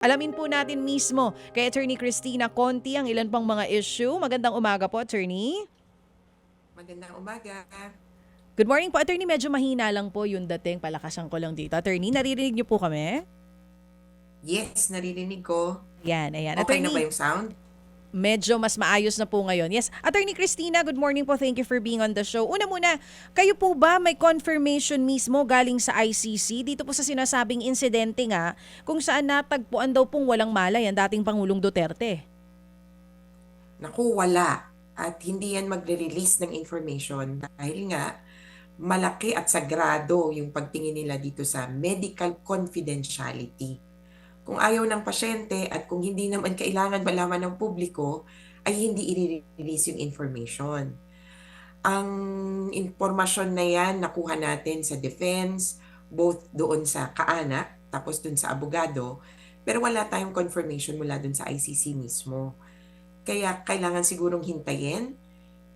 Alamin po natin mismo kay Attorney Christina Conti ang ilan pang mga issue. Magandang umaga po, Attorney. Magandang umaga. Good morning po, Attorney. Medyo mahina lang po yung dating. Palakasan ko lang dito. Attorney, naririnig niyo po kami? Yes, naririnig ko. Yan, ayan. Okay na ba Attorney, yung sound? medyo mas maayos na po ngayon. Yes, Attorney Christina, good morning po. Thank you for being on the show. Una muna, kayo po ba may confirmation mismo galing sa ICC dito po sa sinasabing insidente nga kung saan natagpuan daw pong walang malay ang dating Pangulong Duterte? Naku, wala. At hindi yan magre-release ng information dahil nga malaki at sagrado yung pagtingin nila dito sa medical confidentiality. Kung ayaw ng pasyente at kung hindi naman kailangan malaman ng publiko, ay hindi i-release yung information. Ang impormasyon na yan nakuha natin sa defense, both doon sa kaanak, tapos doon sa abogado, pero wala tayong confirmation mula doon sa ICC mismo. Kaya kailangan sigurong hintayin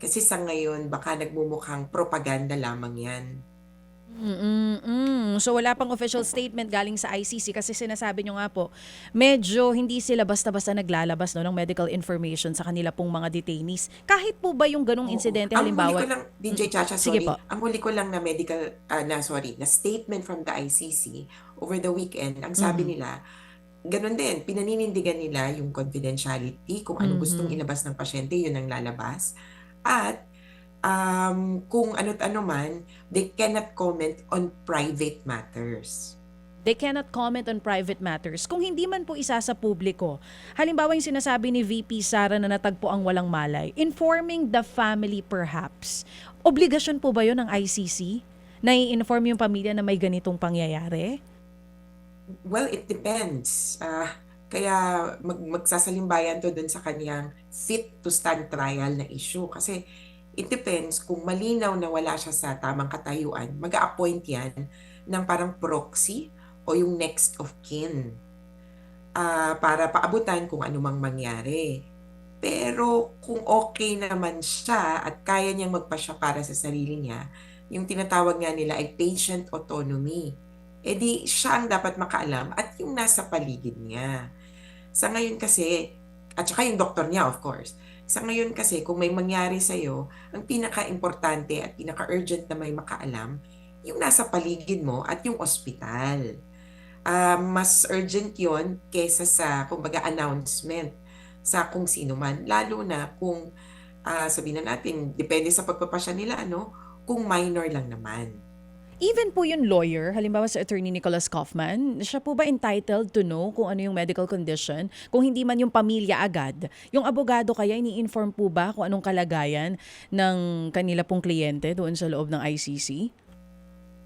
kasi sa ngayon baka nagmumukhang propaganda lamang yan. So wala pang official statement galing sa ICC kasi sinasabi nyo nga po, medyo hindi sila basta-basta naglalabas no, ng medical information sa kanila pong mga detainees. Kahit po ba yung ganong Oo. insidente Ang huli ko halimbawa, lang, DJ Chacha, sige sorry. po. Ang huli ko lang na na statement from the ICC over the weekend, ang sabi Mhm. nila, ganun din, pinaninindigan nila yung confidentiality, kung ano gustong Mhm. ilabas ng pasyente, yun ang lalabas. At kung ano't ano man, they cannot comment on private matters. They cannot comment on private matters kung hindi man po isa sa publiko. Halimbawa yung sinasabi ni VP Sara na natagpo ang walang malay, informing the family perhaps. Obligasyon po ba yun ng ICC na i-inform yung pamilya na may ganitong pangyayari? Well, it depends. Kaya magsasalimbayan to dun sa kanyang fit to stand trial na issue. Kasi it depends kung malinaw na wala siya sa tamang katayuan, mag-a-appoint yan ng parang proxy o yung next of kin para paabutan kung anumang mangyari. Pero kung okay naman siya at kaya niyang magpasya para sa sarili niya, yung tinatawag nga nila ay patient autonomy. E di siya ang dapat makaalam at yung nasa paligid niya. Sa ngayon kasi, at saka yung doktor niya of course, sa ngayon kasi kung may mangyari sa'yo, ang pinaka-importante at pinaka-urgent na may makaalam, yung nasa paligid mo at yung ospital. Mas urgent yon kesa sa, kumbaga, announcement sa kung sino man. Lalo na kung, sabihin na natin, depende sa pagpapasya nila, ano, kung minor lang naman. Even po yung lawyer, halimbawa sa attorney Nicholas Kaufman, siya po ba entitled to know kung ano yung medical condition? Kung hindi man yung pamilya agad, yung abogado kaya ini-inform po ba kung anong kalagayan ng kanila pong kliyente doon sa loob ng ICC?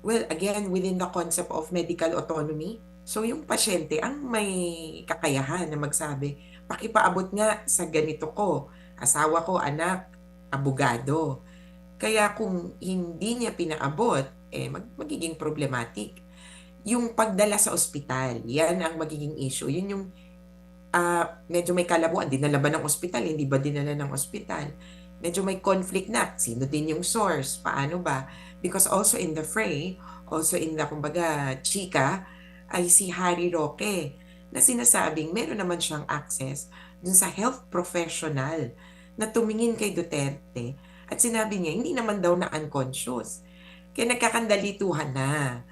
Well, again, within the concept of medical autonomy, so yung pasyente ang may kakayahan na magsabi, pakipaabot nga sa ganito ko, asawa ko, anak, abogado. Kaya kung hindi niya pinaabot, magiging problematic. Yung pagdala sa ospital, yan ang magiging issue. Yun yung medyo may kalabuan. Dinala ba ng ospital? Hindi ba dinala ng ospital? Medyo may conflict na. Sino din yung source? Paano ba? Because also in the fray, also in the, kumbaga, chika, ay si Harry Roque na sinasabing meron naman siyang access dun sa health professional na tumingin kay Duterte at sinabi niya, hindi naman daw na unconscious. Kaya nagkakandalituhan na.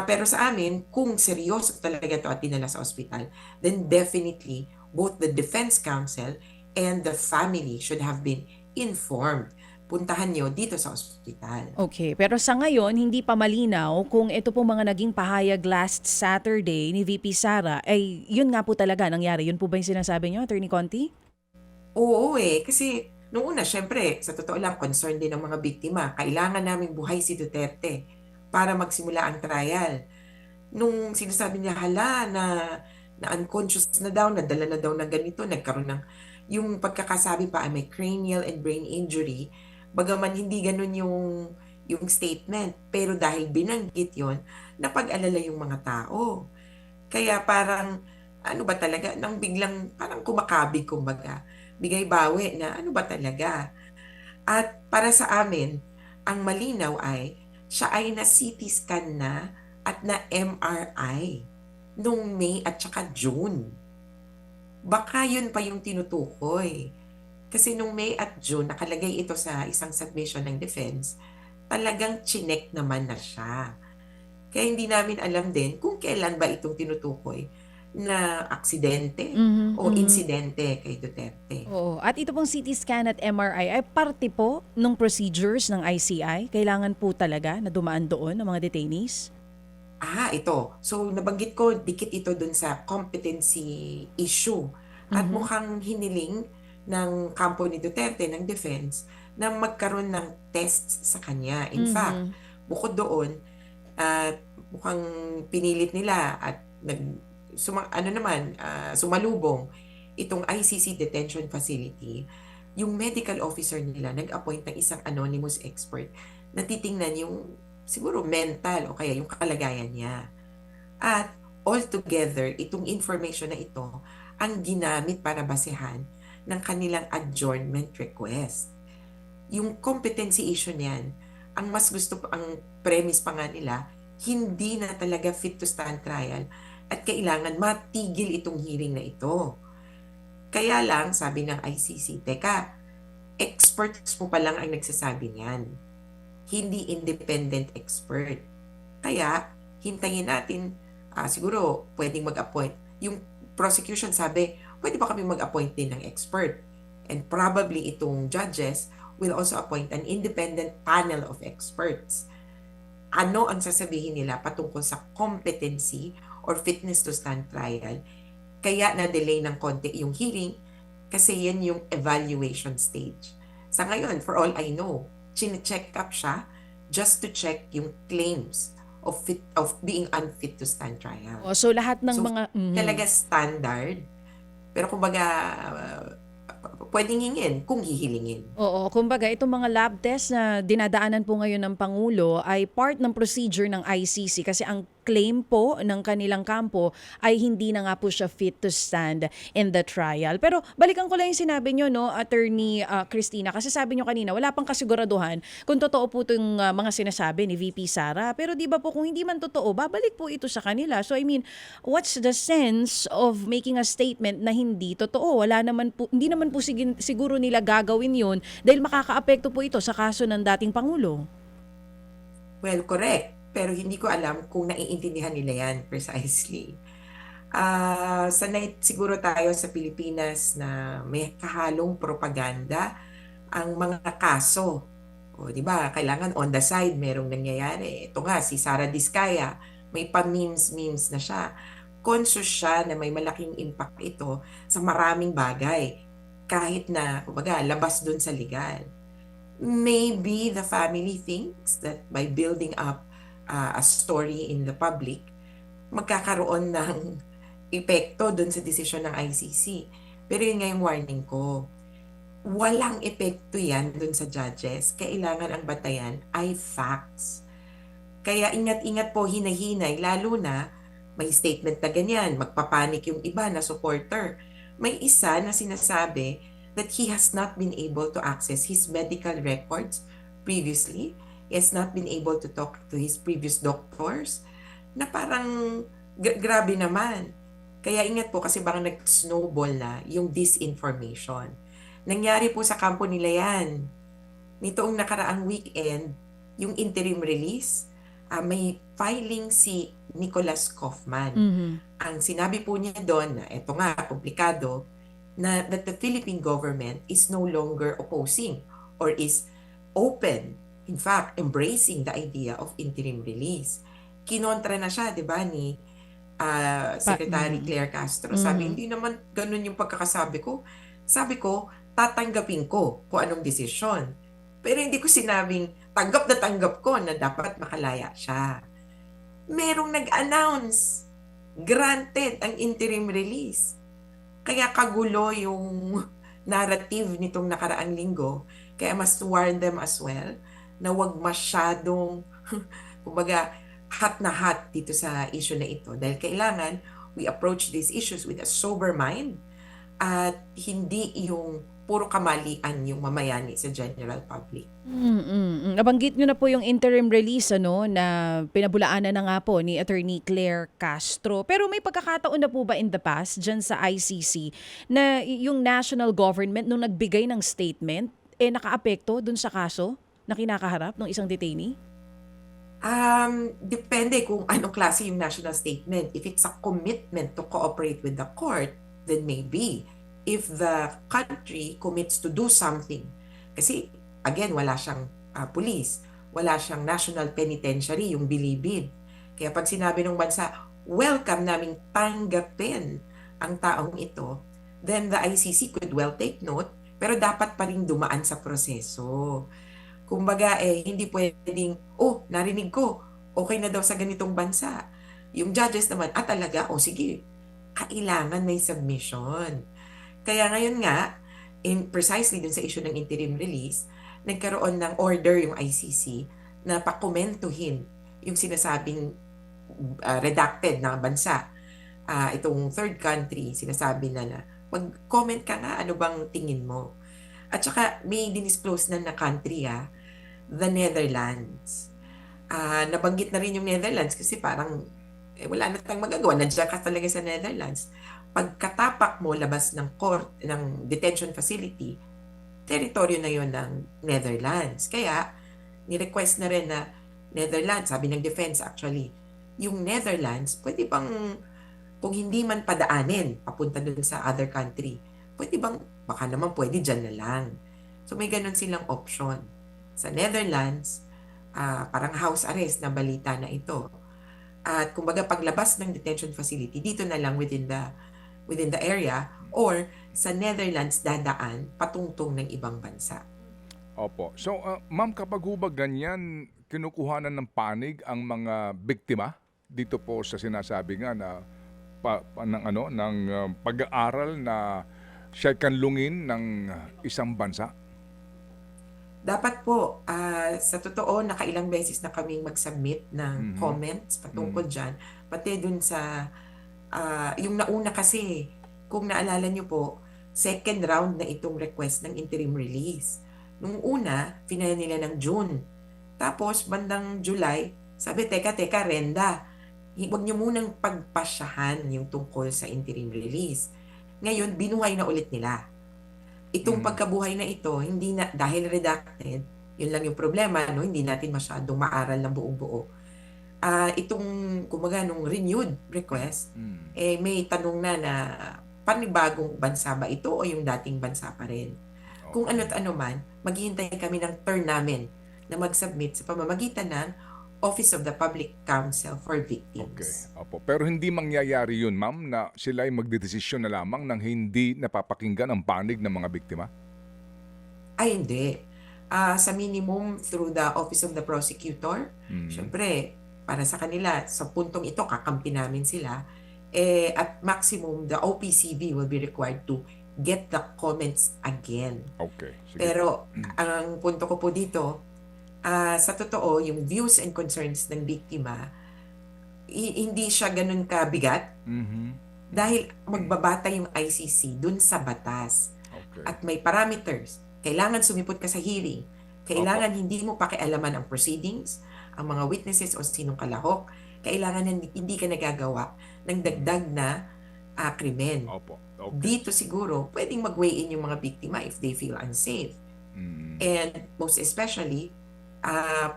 Pero sa amin, kung seryoso talaga to at dinala sa ospital, then definitely both the defense counsel and the family should have been informed. Puntahan nyo dito sa ospital. Okay, pero sa ngayon, hindi pa malinaw kung ito po mga naging pahayag last Saturday ni VP Sara, ay yun nga po talaga nangyari. Yun po ba yung sinasabi niyo, Attorney Conti? Oo kasi noong una, syempre, sa totoo lang, concerned din ng mga biktima. Kailangan naming buhay si Duterte para magsimula ang trial. Nung sinasabi niya, hala, na unconscious na daw, nadala na daw ng ganito, nagkaroon ng, yung pagkakasabi pa ay may cranial and brain injury, bagaman hindi ganun yung statement, pero dahil binanggit yon napag-alala yung mga tao. Kaya parang, ano ba talaga, nang biglang parang kumakabig, kumbaga, bigay bawi na ano ba talaga. At para sa amin, ang malinaw ay, siya ay na CT scan na at na MRI. nung May at saka June. Baka yun pa yung tinutukoy. Kasi nung May at June, nakalagay ito sa isang submission ng defense, talagang chinek naman na siya. Kaya hindi namin alam din kung kailan ba itong tinutukoy na aksidente Mhm, o mhm. insidente kay Duterte. Oo. At ito pong CT scan at MRI ay parte po ng procedures ng ICI? Kailangan po talaga na dumaan doon ng mga detainees? Ito. So, nabanggit ko, dikit ito dun sa competency issue. At Mhm. mukhang hiniling ng kampo ni Duterte, ng defense, na magkaroon ng tests sa kanya. In fact, Mhm. bukod doon, at mukhang pinilit nila at sumalubong itong ICC detention facility. Yung medical officer nila nag-appoint ng isang anonymous expert na titingnan yung siguro mental o kaya yung kalagayan niya. At altogether, itong information na ito ang ginamit para basehan ng kanilang adjournment request. Yung competency issue niyan, ang premise pa nga nila, hindi na talaga fit to stand trial at kailangan matigil itong hearing na ito. Kaya lang, sabi ng ICC, teka, experts mo pa lang ang nagsasabi niyan, hindi independent expert. Kaya, hintayin natin, siguro pwedeng mag-appoint. Yung prosecution sabi, pwede ba kami mag-appoint din ng expert? And probably itong judges will also appoint an independent panel of experts. Ano ang sasabihin nila patungkol sa competency or fitness to stand trial? Kaya na-delay ng konti yung hearing kasi yan yung evaluation stage. Sa ngayon, for all I know, chine-check up siya just to check yung claims of being unfit to stand trial. Oh, so lahat ng So, mga talaga standard, pero kumbaga, pwedeng hingin kung hihilingin. Oo, kumbaga itong mga lab test na dinadaanan po ngayon ng Pangulo ay part ng procedure ng ICC kasi ang claim po ng kanilang kampo ay hindi na nga po siya fit to stand in the trial. Pero balikan ko lang yung sinabi nyo, no, Attorney Christina, kasi sabi nyo kanina wala pang kasiguraduhan kung totoo po itong mga sinasabi ni VP Sara. Pero di ba po kung hindi man totoo, babalik po ito sa kanila. So I mean, what's the sense of making a statement na hindi totoo? Wala naman po, hindi naman po siguro nila gagawin yun dahil makakaapekto po ito sa kaso ng dating Pangulo. Well, correct. Pero hindi ko alam kung naiintindihan nila yan precisely. Sanay siguro tayo sa Pilipinas na may kahalong propaganda ang mga kaso. O, di ba? Kailangan on the side merong nangyayari. Ito nga, si Sara Diskaya, may pa-memes-memes na siya. Conscious siya na may malaking impact ito sa maraming bagay. Kahit na, kumbaga, labas dun sa legal. Maybe the family thinks that by building up a story in the public, magkakaroon ng epekto dun sa desisyon ng ICC. Pero yun nga yung warning ko. Walang epekto yan dun sa judges. Kailangan ang batayan ay facts. Kaya ingat-ingat po, hinahinay, lalo na may statement na ganyan, magpapanik yung iba na supporter. May isa na sinasabi that he has not been able to access his medical records previously. He has not been able to talk to his previous doctors. Na parang grabe naman. Kaya ingat po kasi baka nag-snowball na yung disinformation. Nangyari po sa kampo nila yan. Nitong nakaraang weekend, yung interim release, may filing si Nicholas Kaufman. Mhm. Ang sinabi po niya doon, na eto nga, komplikado, na that the Philippine government is no longer opposing or is open, in fact, embracing the idea of interim release. Kinontra na siya, di ba, ni Secretary Mhm. Claire Castro. Sabi, Mhm. hindi naman ganun yung pagkakasabi ko. Sabi ko, tatanggapin ko kung anong desisyon. Pero hindi ko sinabing tanggap na tanggap ko na dapat makalaya siya. Merong nag-announce, granted ang interim release. Kaya kagulo yung narrative nitong nakaraang linggo. Kaya must warn them as well na wag masyadong, kumbaga, hot na hot dito sa issue na ito. Dahil kailangan we approach these issues with a sober mind at hindi yung puro kamalian yung mamayani sa general public. Nabanggit niyo na po yung interim release ano na pinabulaanan na nga po ni Attorney Claire Castro. Pero may pagkakataon na po ba in the past diyan sa ICC na yung national government nung nagbigay ng statement nakaapekto dun sa kaso na kinakaharap ng isang detainee? Depende kung anong klase yung national statement. If it's a commitment to cooperate with the court, then maybe. If the country commits to do something, kasi again, wala siyang police, wala siyang national penitentiary, yung bilibid. Kaya pag sinabi ng bansa, welcome naming tanggapin ang taong ito, then the ICC could well take note, pero dapat pa rin dumaan sa proseso. Kumbaga, hindi pwedeng, oh, narinig ko, okay na daw sa ganitong bansa. Yung judges naman, talaga, sige, kailangan may submission. Kaya ngayon nga, precisely dun sa issue ng interim release, nagkaroon ng order yung ICC na pakomentuhin yung sinasabing redacted na bansa. Itong third country, sinasabi na mag-comment ka nga, ano bang tingin mo? At saka may dinisclose na country, the Netherlands. Nabanggit na rin yung Netherlands kasi parang wala na tayong magagawa. Nandiyan ka talaga sa Netherlands. Pagkatapak mo labas ng court, ng detention facility, teritoryo na yon ng Netherlands. Kaya, ni-request na rin na Netherlands, sabi ng defense actually, yung Netherlands, pwede bang, kung hindi man padaanin, papunta dun sa other country, pwede bang, baka naman pwede dyan na lang. So may ganun silang option. Sa Netherlands, parang house arrest na balita na ito. At kumbaga paglabas ng detention facility, dito na lang within the area, or sa Netherlands dadaan patungtong ng ibang bansa. Opo. So, ma'am, kapag hubag ganyan, kinukuhanan ng panig ang mga biktima dito po sa sinasabi nga na ng pag-aaral na siya kanlungin ng isang bansa? Dapat po, sa totoo, nakailang beses na kaming mag-submit ng comments patungkol dyan. Pati dun sa, yung nauna kasi, kung naalala nyo po, second round na itong request ng interim release. Nung una, final nila ng June. Tapos, bandang July, sabi, teka, Renda, huwag nyo munang pagpasyahan yung tungkol sa interim release. Ngayon, binuhay na ulit nila. Itong pagkabuhay na ito, hindi na, dahil redacted, yun lang yung problema, no? Hindi natin masyadong maaral ng buong buo. Itong, kumaga, nung renewed request, may tanong na panibagong bansa ba ito o yung dating bansa pa rin? Kung ano't ano man, maghihintay kami ng turn namin na mag-submit sa pamamagitan ng Office of the Public Counsel for Victims. Okay. Opo. Pero hindi mangyayari yun, ma'am, na sila ay magdedesisyon na lamang nang hindi napapakinggan ang panig ng mga biktima? Ay, hindi. Sa minimum, through the Office of the Prosecutor, syempre, para sa kanila, sa puntong ito, kakampi namin sila. At maximum, the OPCV will be required to get the comments again. Okay. Sige. Pero, ang punto ko po dito, sa totoo, yung views and concerns ng biktima, hindi siya ganun kabigat dahil magbabata yung ICC dun sa batas. Okay. At may parameters. Kailangan sumipot ka sa hearing. Kailangan hindi mo pakialaman ang proceedings, ang mga witnesses o sinong kalahok. Kailangan hindi ka nagagawa ng dagdag na krimen. Opo. Okay. Dito siguro, pwedeng mag-weigh in yung mga biktima if they feel unsafe. And most especially,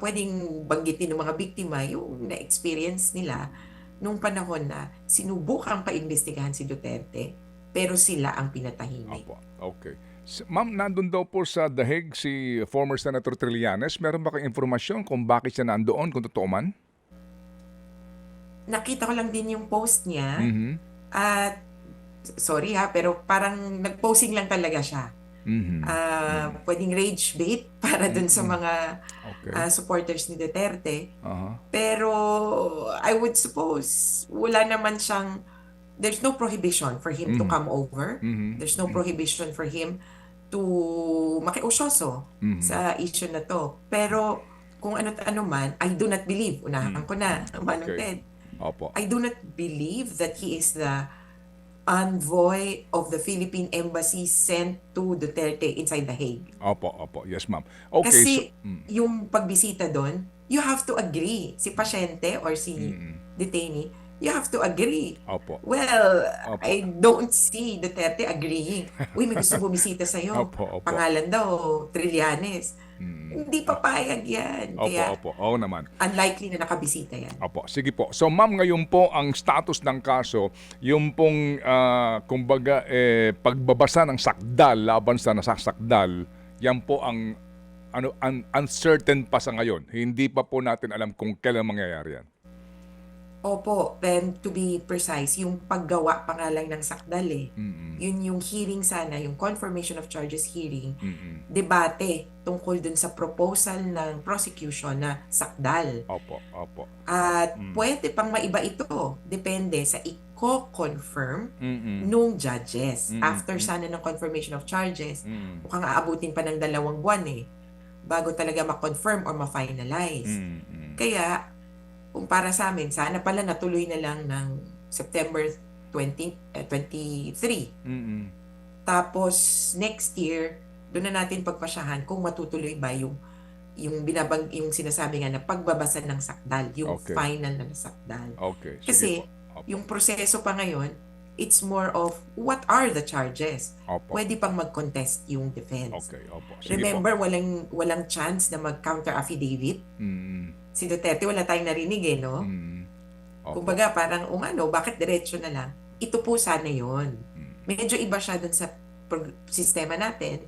pwedeng banggitin ng mga biktima yung na-experience nila nung panahon na sinubukang paimbestigahan si Duterte pero sila ang pinatahimik. Opo. Okay. Ma'am, nandun daw po sa Dahig si former Senator Trillanes. Meron ba kayong informasyon kung bakit siya nandoon, kung totoo man? Nakita ko lang din yung post niya at sorry pero parang nag-posing lang talaga siya. Pwedeng rage bait para dun sa mga supporters ni Duterte. Pero I would suppose wala naman siyang, there's no prohibition for him to come over. There's no prohibition for him to makiusyoso sa issue na to. Pero kung ano't ano man, I do not believe, unahan ko na, Manong Ted, Opo. I do not believe that he is the envoy of the Philippine Embassy sent to Duterte inside The Hague. Opo. Yes, ma'am. Okay, Kasi so... yung pagbisita doon, you have to agree. Si pasyente or si detainee, you have to agree. Opo. Well, Opo. I don't see Duterte agreeing. Uy, may gusto bumisita sa'yo. Opo. Pangalan daw, Trillanes. Hindi papayag yan. Kaya Opo. Oo naman. unlikely na nakabisita yan. Opo, sige po. So ma'am, ngayon po ang status ng kaso, yung pong kumbaga pagbabasa ng sakdal laban sa nasasakdal, yan po ang uncertain pa sa ngayon. Hindi pa po natin alam kung kailan mangyayari yan. Opo, then to be precise, yung paggawa pa nga lang ng sakdal Yun yung hearing sana, yung confirmation of charges hearing, debate tungkol dun sa proposal ng prosecution na sakdal. Opo. At pwede pang maiba ito, depende sa i-confirm nung judges. After sana ng confirmation of charges, mukhang aabutin pa ng 2 buwan bago talaga ma-confirm or ma-finalize. Kaya, kung para sa amin, sana pala natuloy na lang ng September 23. Tapos, next year, doon na natin pagpasyahan kung matutuloy ba yung sinasabi nga na pagbabasa ng sakdal, yung Okay. final na sakdal. Okay. Sige Kasi, po. Opo. yung proseso pa ngayon, it's more of what are the charges? Opo. Pwede pang mag-contest yung defense. Okay, opo. Sige Remember, walang chance na mag-counter affidavit. po. Si Duterte, wala tayong narinig no? Opo. Kumbaga, parang, bakit diretso na lang? Ito po sana yon. Medyo iba siya dun sa sistema natin.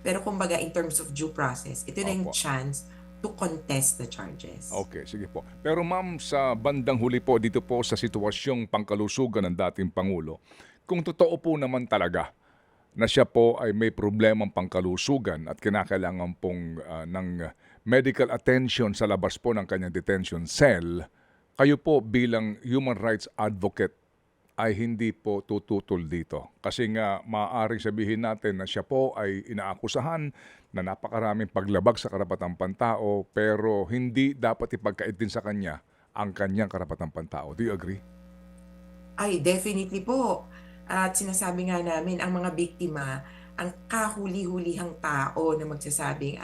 Pero kumbaga, in terms of due process, ito na yung Opo. chance to contest the charges. Okay, sige po. Pero ma'am, sa bandang huli po, dito po sa sitwasyong pangkalusugan ng dating Pangulo, kung totoo po naman talaga na siya po ay may problemang pangkalusugan at kinakailangan pong ng medical attention sa labas po ng kanyang detention cell, kayo po bilang human rights advocate ay hindi po tututol dito. Kasi nga maaaring sabihin natin na siya po ay inaakusahan na napakaraming paglabag sa karapatang pantao pero hindi dapat ipagkait din sa kanya ang kanyang karapatang pantao. Do you agree? Ay, definitely po. At sinasabi nga namin, ang mga biktima, ang kahuli-hulihang tao na magsasabing,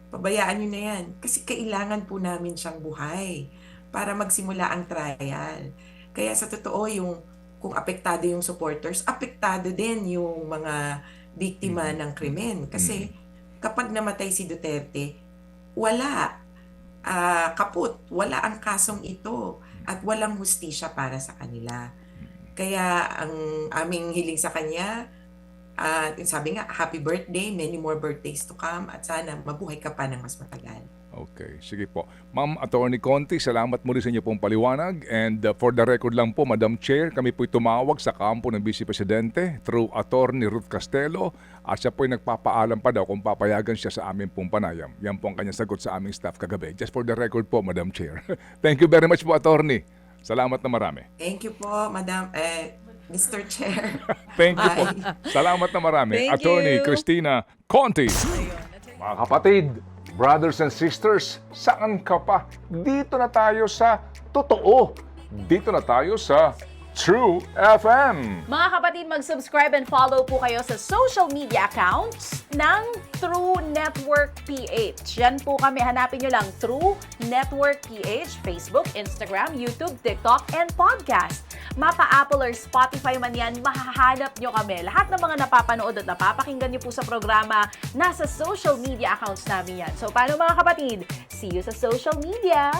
pabayaan nyo na yan. Kasi kailangan po namin siyang buhay para magsimula ang trial. Kaya sa totoo, kung apektado yung supporters, apektado din yung mga biktima ng krimen. Kasi kapag namatay si Duterte, wala. Kaput. Wala ang kasong ito. At walang hustisya para sa kanila. Kaya ang aming hiling sa kanya, sabi nga, happy birthday, many more birthdays to come, at sana mabuhay ka pa ng mas matagal. Okay, sige po. Ma'am Attorney Conti, salamat muli sa inyo pong paliwanag. And for the record lang po, Madam Chair, kami po'y tumawag sa kampo ng Vice Presidente through Attorney Ruth Castelo at siya po'y nagpapaalam pa daw kung papayagan siya sa aming pong panayam. Yan po ang kanyang sagot sa aming staff kagabi. Just for the record po, Madam Chair. Thank you very much po, Attorney. Salamat na marami. Thank you po, Mr. Chair. Thank you po. Bye. Salamat na marami. Thank Attorney you. Christina Conti. Mga kapatid, brothers and sisters, saan ka pa? Dito na tayo sa totoo. Dito na tayo sa True FM. Mga kapatid, mag-subscribe and follow po kayo sa social media accounts ng True Network PH. Yan po kami, hanapin nyo lang True Network PH, Facebook, Instagram, YouTube, TikTok, and podcast. Mapa Apple or Spotify man yan, mahahanap nyo kami. Lahat ng mga napapanood at napapakinggan nyo po sa programa, nasa social media accounts namin yan. So paano mga kapatid? See you sa social media!